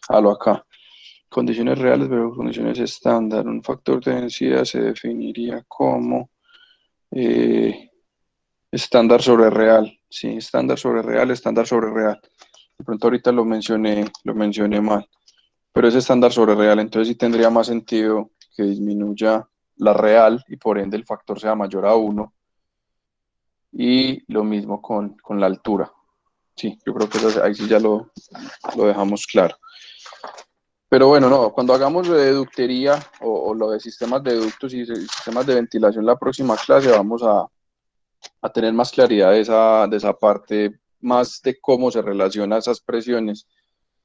Lo acá. Condiciones reales versus condiciones estándar. Un factor de densidad se definiría como estándar sobre real. Sí, estándar sobre real, estándar sobre real. De pronto ahorita lo mencioné mal. Pero es estándar sobre real, entonces sí tendría más sentido que disminuya la real y por ende el factor sea mayor a 1. Y lo mismo con la altura. Sí, yo creo que eso, ahí sí ya lo dejamos claro. Pero bueno, no, cuando hagamos lo de ductería o lo de sistemas de ductos y sistemas de ventilación la próxima clase vamos a tener más claridad de esa parte, más de cómo se relacionan esas presiones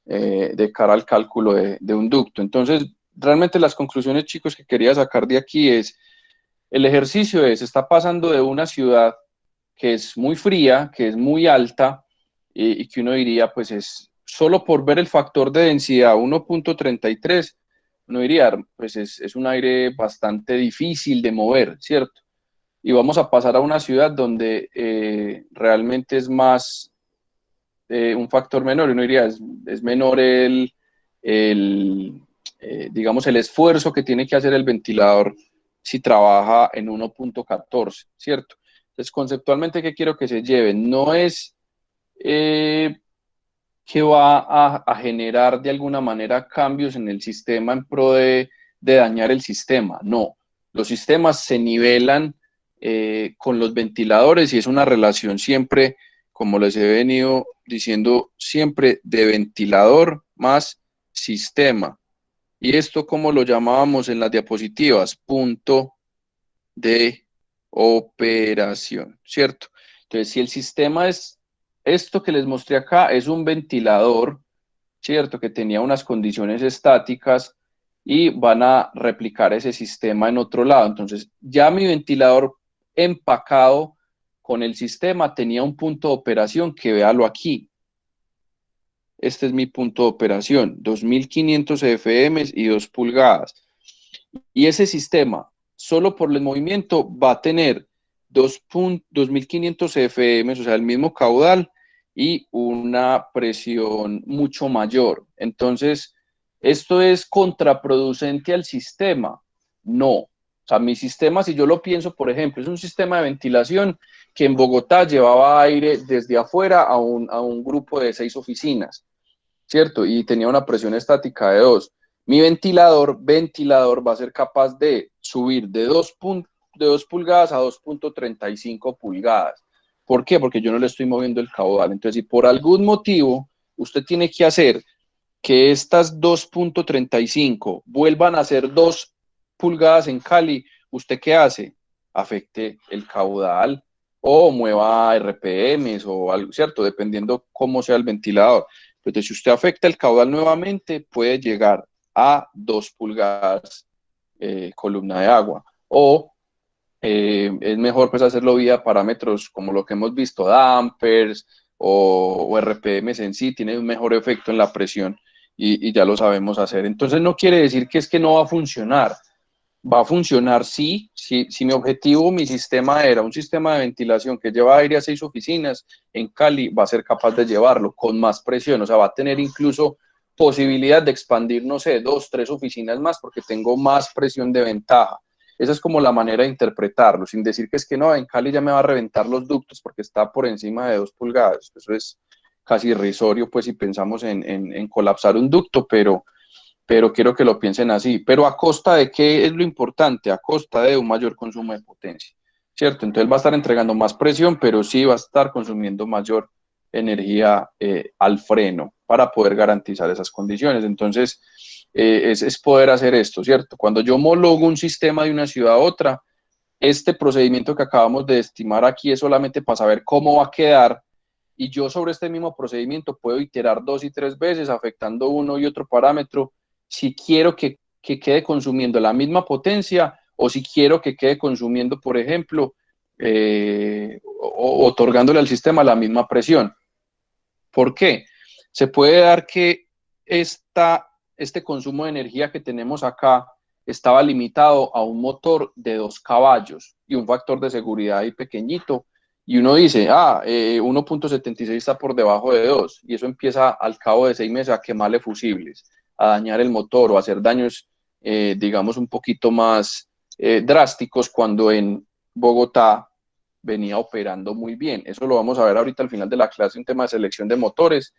de cara al cálculo de un ducto. Entonces, realmente las conclusiones, chicos, que quería sacar de aquí es, el ejercicio está pasando de una ciudad que es muy fría, que es muy alta, y que uno diría, pues es solo por ver el factor de densidad 1.33, uno diría, pues es un aire bastante difícil de mover, ¿cierto? Y vamos a pasar a una ciudad donde realmente es más un factor menor, uno diría, es menor digamos, el esfuerzo que tiene que hacer el ventilador si trabaja en 1.14, ¿cierto? Entonces, conceptualmente, ¿qué quiero que se lleven? No es que va a generar de alguna manera cambios en el sistema en pro de dañar el sistema, no. Los sistemas se nivelan con los ventiladores y es una relación siempre, como les he venido diciendo, siempre de ventilador más sistema. Y esto, como lo llamábamos en las diapositivas, punto de operación, ¿cierto? Entonces, si el sistema es esto que les mostré acá, es un ventilador, ¿cierto? Que tenía unas condiciones estáticas y van a replicar ese sistema en otro lado. Entonces, ya mi ventilador empacado con el sistema tenía un punto de operación que véalo aquí. Este es mi punto de operación, 2500 FM y 2 pulgadas. Y ese sistema, solo por el movimiento, va a tener 2500 FM, o sea, el mismo caudal y una presión mucho mayor. Entonces, ¿esto es contraproducente al sistema? No. O sea, mi sistema, si yo lo pienso, por ejemplo, es un sistema de ventilación que en Bogotá llevaba aire desde afuera a un grupo de 6 oficinas, ¿cierto? Y tenía una presión estática de 2. Mi ventilador va a ser capaz de subir de 2 pulgadas a 2.35 pulgadas. ¿Por qué? Porque yo no le estoy moviendo el caudal. Entonces, si por algún motivo usted tiene que hacer que estas 2.35 vuelvan a ser 2 pulgadas en Cali, ¿usted qué hace? Afecte el caudal o mueva RPMs o algo, ¿cierto? Dependiendo cómo sea el ventilador. Entonces, si usted afecta el caudal nuevamente, puede llegar a 2 pulgadas columna de agua. O es mejor pues hacerlo vía parámetros como lo que hemos visto, dampers o RPMs en sí, tiene un mejor efecto en la presión y ya lo sabemos hacer. Entonces no quiere decir que es que no va a funcionar. Va a funcionar sí, si mi objetivo, mi sistema era un sistema de ventilación que lleva aire a 6 oficinas, en Cali va a ser capaz de llevarlo con más presión, o sea, va a tener incluso posibilidad de expandir, no sé, 2, 3 oficinas más porque tengo más presión de ventaja. Esa es como la manera de interpretarlo, sin decir que es que no, en Cali ya me va a reventar los ductos porque está por encima de 2 pulgadas. Eso es casi irrisorio, pues, si pensamos en colapsar un ducto, pero quiero que lo piensen así. Pero ¿a costa de qué es lo importante? A costa de un mayor consumo de potencia, ¿cierto? Entonces va a estar entregando más presión, pero sí va a estar consumiendo mayor energía al freno para poder garantizar esas condiciones. Entonces, es poder hacer esto, ¿cierto? Cuando yo homologo un sistema de una ciudad a otra, este procedimiento que acabamos de estimar aquí es solamente para saber cómo va a quedar y yo sobre este mismo procedimiento puedo iterar 2 y 3 veces afectando uno y otro parámetro si quiero que quede consumiendo la misma potencia o si quiero que quede consumiendo, por ejemplo, otorgándole al sistema la misma presión. ¿Por qué? Se puede dar que este consumo de energía que tenemos acá estaba limitado a un motor de 2 caballos y un factor de seguridad ahí pequeñito. Y uno dice, 1.76 está por debajo de 2. Y eso empieza al cabo de 6 meses a quemarle fusibles, a dañar el motor o a hacer daños, digamos, un poquito más drásticos cuando en Bogotá venía operando muy bien. Eso lo vamos a ver ahorita al final de la clase, un tema de selección de motores,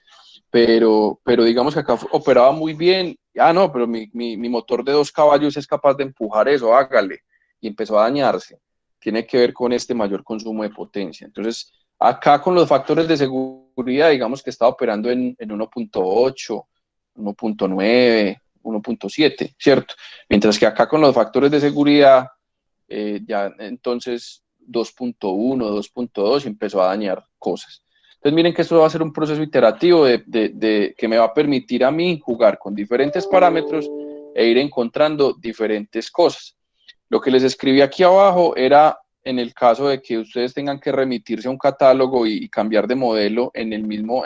pero digamos que acá operaba muy bien. No, pero mi motor de 2 caballos es capaz de empujar eso, hágale. Y empezó a dañarse. Tiene que ver con este mayor consumo de potencia. Entonces, acá con los factores de seguridad, digamos que está operando en 1.8, 1.9, 1.7, ¿cierto? Mientras que acá con los factores de seguridad, ya entonces 2.1, 2.2 y empezó a dañar cosas. Entonces miren que esto va a ser un proceso iterativo que me va a permitir a mí jugar con diferentes parámetros e ir encontrando diferentes cosas. Lo que les escribí aquí abajo era en el caso de que ustedes tengan que remitirse a un catálogo y cambiar de modelo en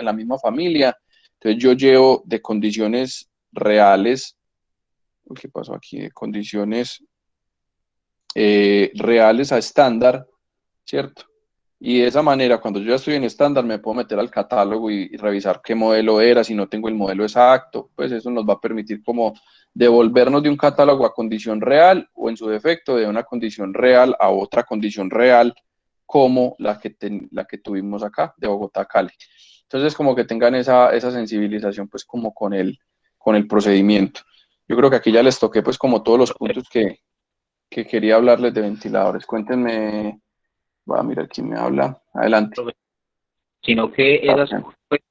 la misma familia. Entonces yo llevo de condiciones reales, ¿qué pasó aquí? De condiciones reales a estándar, ¿cierto? Y de esa manera, cuando yo ya estoy en estándar, me puedo meter al catálogo y revisar qué modelo era, si no tengo el modelo exacto, pues eso nos va a permitir como devolvernos de un catálogo a condición real o en su defecto de una condición real a otra condición real como la que tuvimos acá, de Bogotá a Cali. Entonces, como que tengan esa sensibilización pues como con el procedimiento. Yo creo que aquí ya les toqué pues como todos los puntos que quería hablarles de ventiladores. Cuéntenme, voy a mirar quién me habla. Adelante. Sino que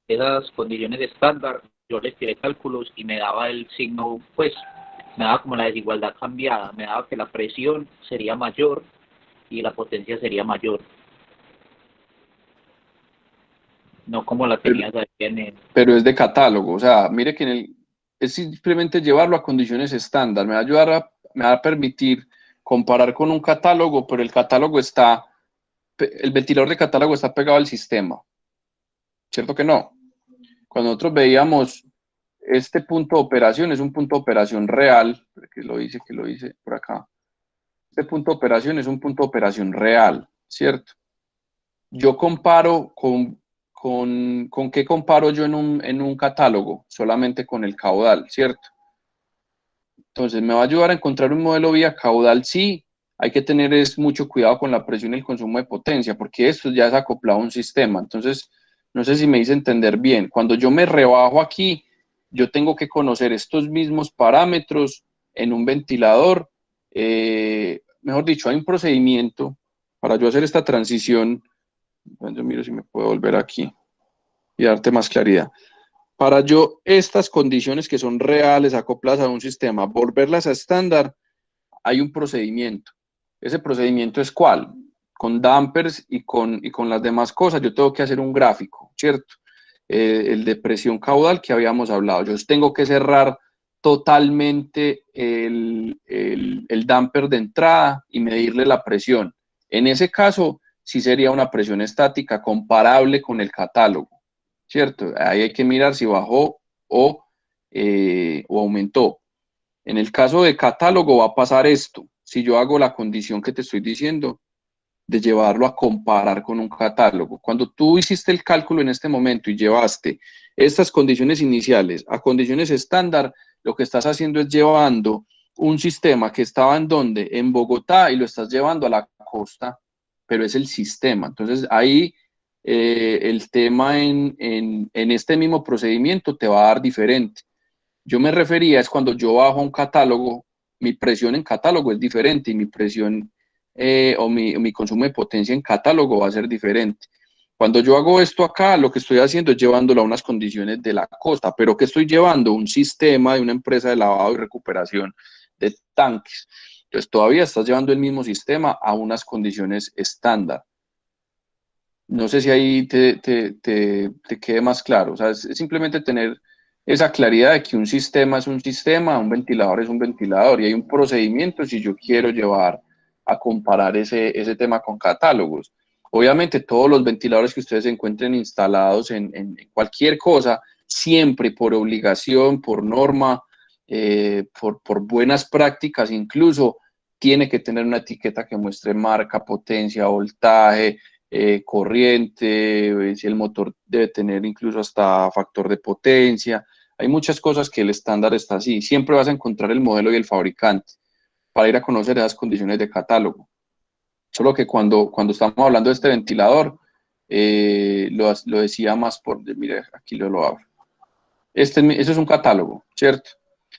esas condiciones de estándar, yo les tiré cálculos y me daba el signo, pues, me daba como la desigualdad cambiada, me daba que la presión sería mayor y la potencia sería mayor. No como la tenías ahí en el... Pero es de catálogo, o sea, mire que es simplemente llevarlo a condiciones estándar, me va a permitir comparar con un catálogo, pero el ventilador de catálogo está pegado al sistema, ¿cierto que no? Cuando nosotros veíamos este punto de operación, es un punto de operación real, que lo hice por acá. Este punto de operación es un punto de operación real, ¿cierto? Yo comparo ¿con qué comparo yo en un catálogo? Solamente con el caudal, ¿cierto? Entonces, ¿me va a ayudar a encontrar un modelo vía caudal? Sí, hay que tener mucho cuidado con la presión y el consumo de potencia, porque esto ya es acoplado a un sistema. Entonces, no sé si me hice entender bien. Cuando yo me rebajo aquí, yo tengo que conocer estos mismos parámetros en un ventilador. Mejor dicho, hay un procedimiento para yo hacer esta transición. Yo miro si me puedo volver aquí y darte más claridad. para yo estas condiciones que son reales acopladas a un sistema, volverlas a estándar, hay un procedimiento. ¿Ese procedimiento es cuál? Con dampers y con las demás cosas, yo tengo que hacer un gráfico, ¿cierto? El de presión caudal que habíamos hablado. Yo tengo que cerrar totalmente el damper de entrada y medirle la presión. En ese caso, sí sería una presión estática comparable con el catálogo, ¿cierto? Ahí hay que mirar si bajó o aumentó. En el caso de catálogo va a pasar esto. Si yo hago la condición que te estoy diciendo, de llevarlo a comparar con un catálogo. Cuando tú hiciste el cálculo en este momento y llevaste estas condiciones iniciales a condiciones estándar, lo que estás haciendo es llevando un sistema que estaba en donde, en Bogotá, y lo estás llevando a la costa, pero es el sistema. Entonces ahí el tema en este mismo procedimiento te va a dar diferente. Yo me refería es cuando yo bajo un catálogo, mi presión en catálogo es diferente y mi presión o mi consumo de potencia en catálogo va a ser diferente. Cuando yo hago esto acá, lo que estoy haciendo es llevándolo a unas condiciones de la costa, pero ¿qué estoy llevando? Un sistema de una empresa de lavado y recuperación de tanques. Entonces todavía estás llevando el mismo sistema a unas condiciones estándar. No sé si ahí te quede más claro. O sea, es simplemente tener esa claridad de que un sistema es un sistema, un ventilador es un ventilador y hay un procedimiento si yo quiero llevar a comparar ese tema con catálogos. Obviamente todos los ventiladores que ustedes encuentren instalados en cualquier cosa, siempre por obligación, por norma, por buenas prácticas incluso, tiene que tener una etiqueta que muestre marca, potencia, voltaje, corriente, si el motor debe tener incluso hasta factor de potencia. Hay muchas cosas que el estándar está así. Siempre vas a encontrar el modelo y el fabricante para ir a conocer esas condiciones de catálogo. Solo que cuando estamos hablando de este ventilador, lo decía más por, mire, aquí lo abro. Eso es un catálogo, ¿cierto?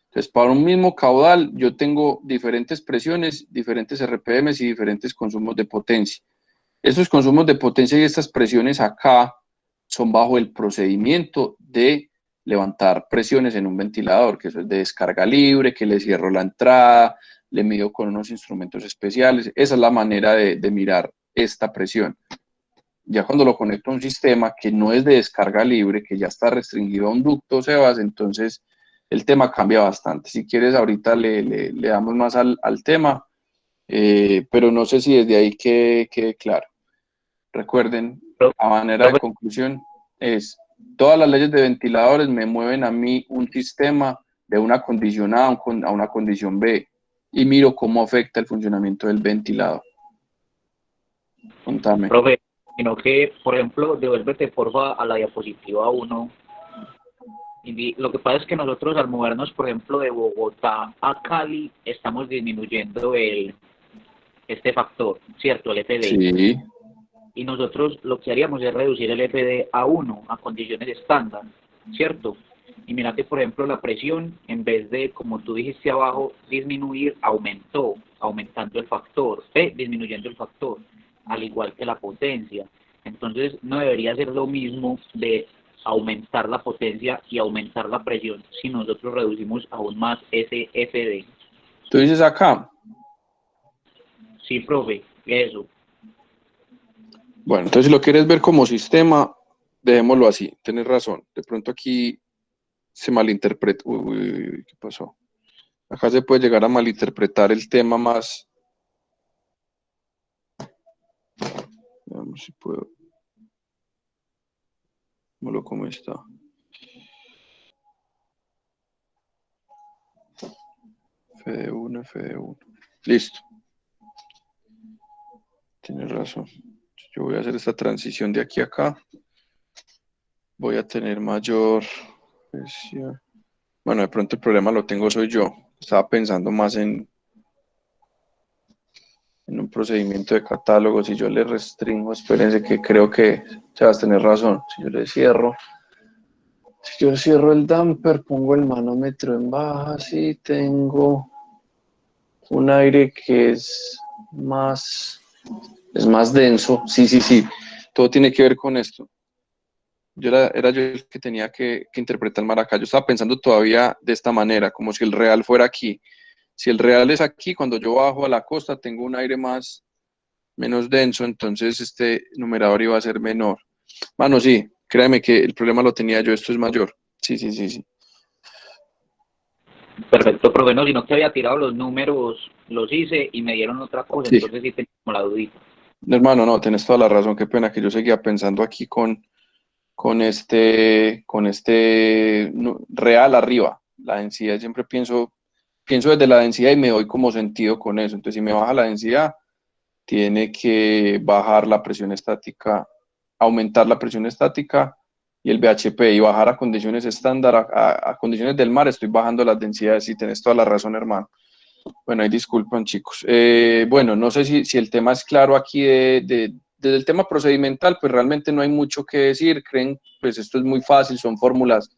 Entonces, para un mismo caudal, yo tengo diferentes presiones, diferentes RPMs y diferentes consumos de potencia. Estos consumos de potencia y estas presiones acá son bajo el procedimiento de levantar presiones en un ventilador, que eso es de descarga libre, que le cierro la entrada, le mido con unos instrumentos especiales. Esa es la manera de mirar esta presión. Ya cuando lo conecto a un sistema que no es de descarga libre, que ya está restringido a un ducto, Sebas, entonces el tema cambia bastante. Si quieres, ahorita le damos más al tema, pero no sé si desde ahí quede claro. Recuerden, a manera de conclusión, todas las leyes de ventiladores me mueven a mí un sistema de una condición A a una condición B y miro cómo afecta el funcionamiento del ventilador. Contame. Profe, sino que, por ejemplo, devuélvete porfa a la diapositiva 1. Y lo que pasa es que nosotros al movernos, por ejemplo, de Bogotá a Cali, estamos disminuyendo este factor, ¿cierto? El FDI. Sí. Y nosotros lo que haríamos es reducir el FD a 1, a condiciones estándar, ¿cierto? Y mira que, por ejemplo, la presión, en vez de, como tú dijiste abajo, disminuir, aumentando el factor, disminuyendo el factor, al igual que la potencia. Entonces, no debería ser lo mismo de aumentar la potencia y aumentar la presión si nosotros reducimos aún más ese FD. ¿Tú dices acá? Sí, profe, eso. Bueno, entonces si lo quieres ver como sistema, dejémoslo así, tienes razón. De pronto aquí se malinterpreta. Uy, ¿qué pasó? Acá se puede llegar a malinterpretar el tema más. Veamos si puedo. Vémoslo como está. FD1, FD1. Listo. Tienes razón. Yo voy a hacer esta transición de aquí a acá. Voy a tener mayor presión. Bueno, de pronto el problema lo tengo soy yo. Estaba pensando más en un procedimiento de catálogo. Si yo le restringo, espérense que creo que se vas a tener razón. Si yo le cierro, si yo cierro el damper, pongo el manómetro en baja, sí tengo un aire que es más denso. Sí. Todo tiene que ver con esto. Era yo el que tenía que interpretar el mar acá. Yo estaba pensando todavía de esta manera, como si el real fuera aquí. Si el real es aquí, cuando yo bajo a la costa tengo un aire menos denso, entonces este numerador iba a ser menor. Mano, sí, créeme que el problema lo tenía yo, esto es mayor. Sí, sí, sí, sí. Perfecto, profe, no, sino que había tirado los números, los hice y me dieron otra cosa, Sí, entonces sí tenía como la dudita. hermano, no, tienes toda la razón, qué pena que yo seguía pensando aquí con este real arriba. La densidad, siempre pienso desde la densidad y me doy como sentido con eso. Entonces, si me baja la densidad, tiene que bajar la presión estática, aumentar la presión estática y el BHP y bajar a condiciones estándar, a condiciones del mar, estoy bajando las densidades y tenés toda la razón, hermano. Bueno, ahí disculpan, chicos. Bueno, no sé si el tema es claro aquí desde el tema procedimental, pues realmente no hay mucho que decir. Creen, pues esto es muy fácil, son fórmulas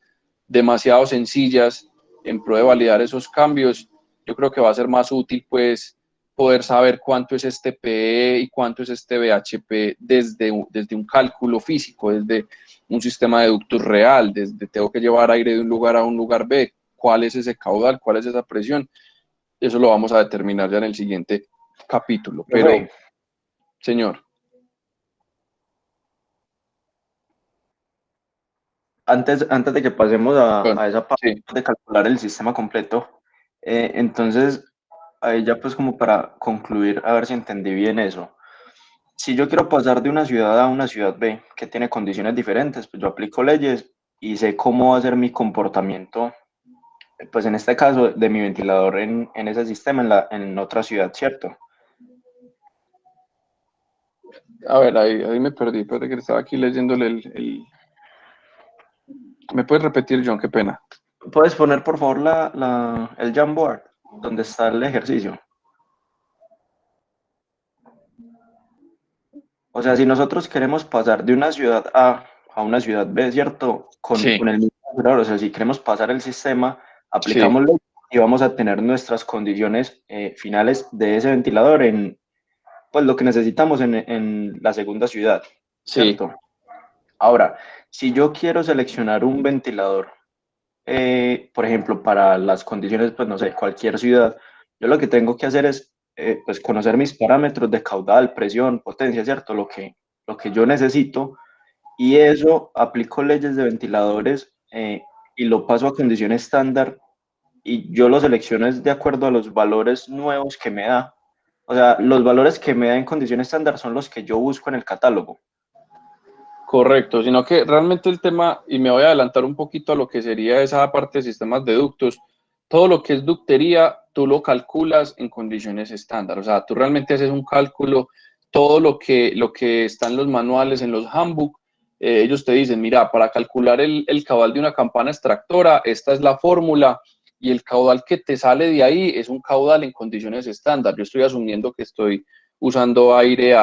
demasiado sencillas en pro de validar esos cambios. Yo creo que va a ser más útil, pues, poder saber cuánto es este PE y cuánto es este BHP desde un cálculo físico, desde un sistema de ductos real, desde tengo que llevar aire de un lugar a un lugar B, cuál es ese caudal, cuál es esa presión. Eso lo vamos a determinar ya en el siguiente capítulo. Pero, Profe, señor, Antes de que pasemos bueno, a esa parte sí, de calcular el sistema completo, entonces, ahí ya pues como para concluir, a ver si entendí bien eso. Si yo quiero pasar de una ciudad A a una ciudad B, que tiene condiciones diferentes, pues yo aplico leyes y sé cómo va a ser mi comportamiento, pues en este caso, de mi ventilador en ese sistema, en otra ciudad, ¿cierto? a ver, ahí me perdí, perdí que estaba aquí leyéndole ¿Me puedes repetir, John? Qué pena. ¿Puedes poner, por favor, el Jamboard, donde está el ejercicio? O sea, si nosotros queremos pasar de una ciudad A una ciudad B, ¿cierto? Sí, Con el mismo ventilador, o sea, si queremos pasar el sistema, sí, aplicamos ley y vamos a tener nuestras condiciones finales de ese ventilador en, pues, lo que necesitamos en la segunda ciudad, sí, ¿cierto? Ahora, si yo quiero seleccionar un ventilador, por ejemplo, para las condiciones, pues no sé, cualquier ciudad, yo lo que tengo que hacer es pues conocer mis parámetros de caudal, presión, potencia, ¿cierto? Lo que yo necesito y eso aplico leyes de ventiladores y lo paso a condición estándar y yo lo selecciono es de acuerdo a los valores nuevos que me da. O sea, los valores que me da en condición estándar son los que yo busco en el catálogo. correcto. Sino que realmente el tema, y me voy a adelantar un poquito a lo que sería esa parte de sistemas de ductos, todo lo que es ductería, tú lo calculas en condiciones estándar. O sea, tú realmente haces un cálculo, todo lo que está en los manuales, en los handbook, ellos te dicen, mira, para calcular el caudal de una campana extractora, esta es la fórmula, y el caudal que te sale de ahí es un caudal en condiciones estándar. Yo estoy asumiendo que estoy usando aire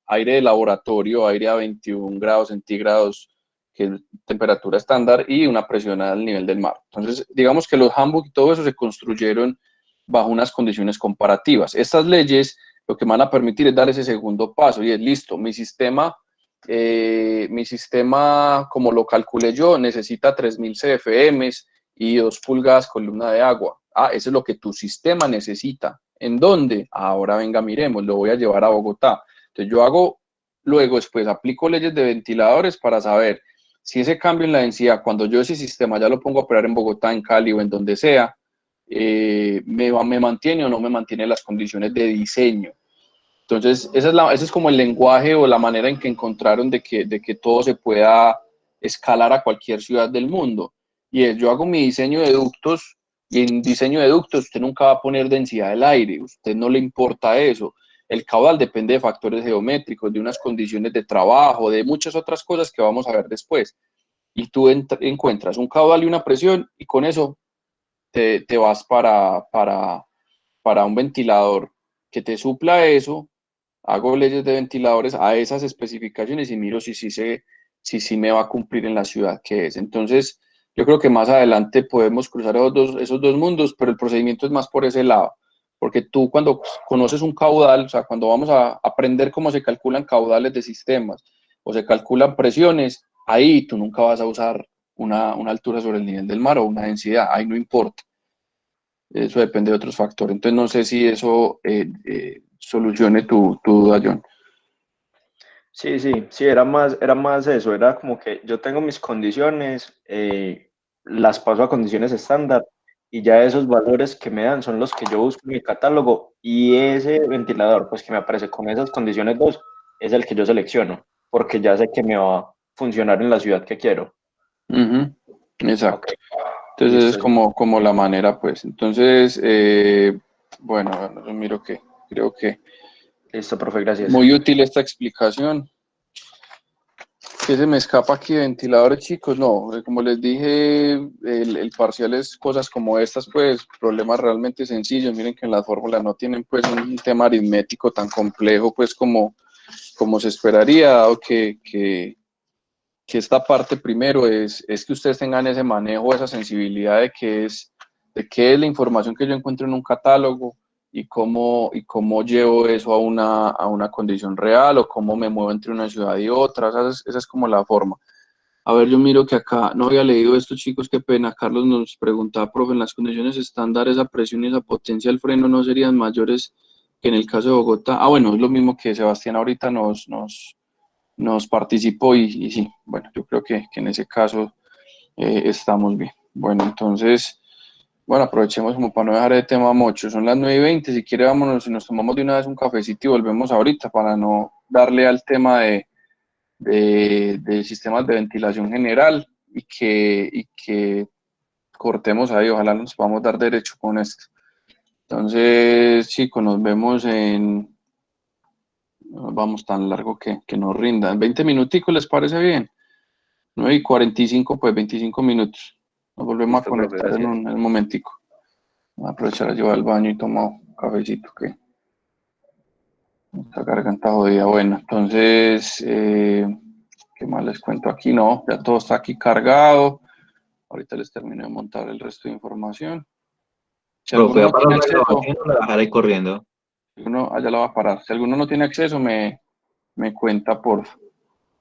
de laboratorio, aire a 21 grados centígrados, que es temperatura estándar, y una presión al nivel del mar. Entonces, digamos que los handbook y todo eso se construyeron bajo unas condiciones comparativas. Estas leyes lo que van a permitir es dar ese segundo paso y es listo, mi sistema, como lo calculé yo, necesita 3000 CFM y 2 pulgadas columna de agua. Ah, eso es lo que tu sistema necesita. ¿En dónde? Ahora venga, miremos, lo voy a llevar a Bogotá. Entonces yo hago, luego después aplico leyes de ventiladores para saber si ese cambio en la densidad, cuando yo ese sistema ya lo pongo a operar en Bogotá, en Cali o en donde sea, me mantiene o no me mantiene las condiciones de diseño. Entonces, ese es como el lenguaje o la manera en que encontraron de que todo se pueda escalar a cualquier ciudad del mundo. Y es, yo hago mi diseño de ductos y en diseño de ductos usted nunca va a poner densidad del aire, a usted no le importa eso. El caudal depende de factores geométricos, de unas condiciones de trabajo, de muchas otras cosas que vamos a ver después. Y tú encuentras un caudal y una presión y con eso te vas para un ventilador que te supla eso, hago leyes de ventiladores a esas especificaciones y miro si me va a cumplir en la ciudad que es. Entonces, yo creo que más adelante podemos cruzar esos dos mundos, pero el procedimiento es más por ese lado, porque tú cuando conoces un caudal, o sea, cuando vamos a aprender cómo se calculan caudales de sistemas o se calculan presiones, ahí tú nunca vas a usar una altura sobre el nivel del mar o una densidad, ahí no importa. Eso depende de otros factores. Entonces no sé si eso solucione tu duda, John. Sí, era más eso, era como que yo tengo mis condiciones, las paso a condiciones estándar y ya esos valores que me dan son los que yo busco en mi catálogo y ese ventilador, pues que me aparece con esas condiciones dos, es el que yo selecciono, porque ya sé que me va a funcionar en la ciudad que quiero. Ujú, Ok, exacto. Entonces es listo, sí. como la manera, pues. Entonces, bueno, yo miro que creo que Listo, profe, gracias. muy útil esta explicación. ¿Qué se me escapa aquí de ventiladores, chicos? No, como les dije, el parcial es cosas como estas, pues problemas realmente sencillos. Miren que en las fórmulas no tienen pues un tema aritmético tan complejo pues como se esperaría, dado que esta parte primero es que ustedes tengan ese manejo, esa sensibilidad de qué es la información que yo encuentro en un catálogo y cómo llevo eso a una condición real o cómo me muevo entre una ciudad y otra. Esa es como la forma. A ver, yo miro que acá no había leído esto, chicos, qué pena. Carlos nos preguntaba, profe, en las condiciones estándares, esa presión y esa potencia del freno no serían mayores que en el caso de Bogotá. Ah, bueno, es lo mismo que Sebastián ahorita nos participó y sí, bueno, yo creo que en ese caso estamos bien. Bueno, entonces, bueno, aprovechemos como para no dejar el tema mucho. Son las 9:20, si quiere vámonos y nos tomamos de una vez un cafecito y volvemos ahorita para no darle al tema de sistemas de ventilación general y que cortemos ahí, ojalá nos podamos dar derecho con esto. Entonces, chicos, nos vemos no nos vamos tan largo que nos rindan. 20 minuticos, ¿les parece bien? 9:45, pues 25 minutos. Nos volvemos a Listo, profe, conectar gracias. en un momentico. Voy a aprovechar a llevar al baño y tomar un cafecito que esta garganta jodida. Bueno, entonces, ¿qué más les cuento aquí? No, ya todo está aquí cargado. Ahorita les termino de montar el resto de información. Si alguno Profe, no tiene apaga la acceso, grabación o la dejaré corriendo. allá la va a parar. Si alguno no tiene acceso, me cuenta, por